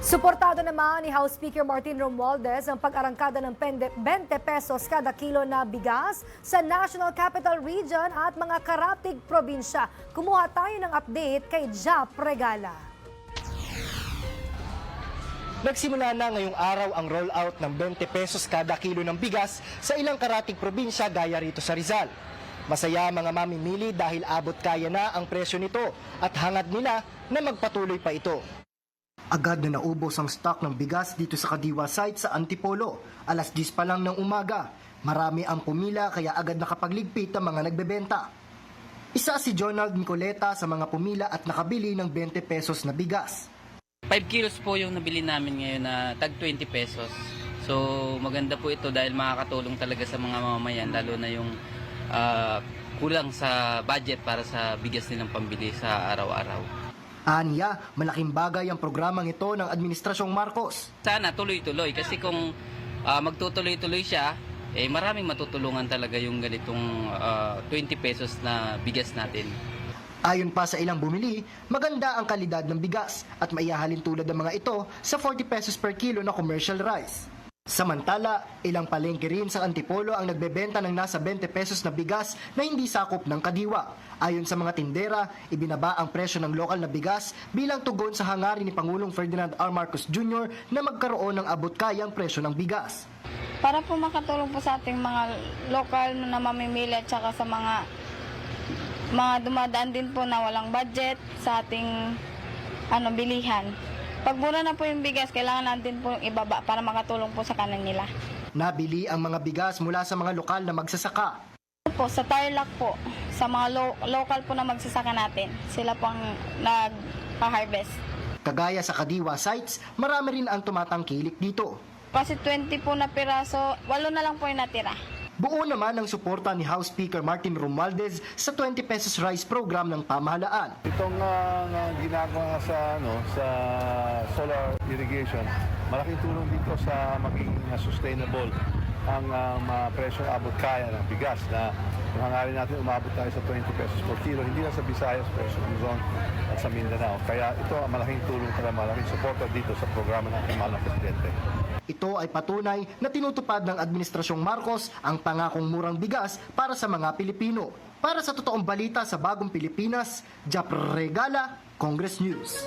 Suportado naman ni House Speaker Martin Romualdez ang pag-arangkada ng 20 pesos kada kilo na bigas sa National Capital Region at mga karatig probinsya. Kumuha tayo ng update kay Jap Regala. Nagsimula na ngayong araw ang rollout ng 20 pesos kada kilo ng bigas sa ilang karatig probinsya gaya rito sa Rizal. Masaya ang mga mamimili dahil abot kaya na ang presyo nito at hangad nila na magpatuloy pa ito. Agad na naubos ang stock ng bigas dito sa Kadiwa site sa Antipolo. Alas 10 pa lang ng umaga. Marami ang pumila kaya agad nakapagligpit ang mga nagbebenta. Isa si Jonald Nicoleta sa mga pumila at nakabili ng 20 pesos na bigas. 5 kilos po yung nabili namin ngayon na tag 20 pesos. So maganda po ito dahil makakatulong talaga sa mga mamamayan lalo na yung kulang sa budget para sa bigas nilang pambili sa araw-araw. Aniya, malaking bagay ang programang ito ng Administrasyong Marcos. Sana tuloy-tuloy kasi kung magtutuloy-tuloy siya, maraming matutulungan talaga yung ganitong 20 pesos na bigas natin. Ayon pa sa ilang bumili, maganda ang kalidad ng bigas at maihahalin tulad ng mga ito sa 40 pesos per kilo na commercial rice. Samantala, ilang palengke rin sa Antipolo ang nagbebenta ng nasa 20 pesos na bigas na hindi sakop ng Kadiwa. Ayon sa mga tindera, ibinaba ang presyo ng lokal na bigas bilang tugon sa hangarin ni Pangulong Ferdinand R. Marcos Jr. na magkaroon ng abot-kayang presyo ng bigas. Para po makatulong po sa ating mga lokal na mamimili at saka sa mga dumadaan din po na walang budget sa ating bilihan. Pag mura na po yung bigas, kailangan natin po yung ibaba para makatulong po sa kanan nila. Nabili ang mga bigas mula sa mga lokal na magsasaka. Po, sa Tarlac po, sa mga local po na magsasaka natin, sila po ang nag-harvest. Kagaya sa Kadiwa sites, marami rin ang tumatangkilik dito. Kasi 20 po na piraso, 8 na lang po yung natira. Buo naman ang suporta ni House Speaker Martin Romualdez sa 20 pesos rice program ng pamahalaan. Itong ginagawa sa solar irrigation, malaking tulong dito sa maging sustainable ang presyong abot kaya ng bigas na hangarin natin umabot tayo sa 20 pesos per kilo, hindi lang sa Visayas pero sa Luzon at sa Mindanao. Kaya ito ang malaking tulong talaga, malaking suporta dito sa programa ng ating mahal na Presidente. Ito ay patunay na tinutupad ng Administrasyong Marcos ang pangakong murang bigas para sa mga Pilipino. Para sa totoong balita sa Bagong Pilipinas, Jap Regala, Congress News.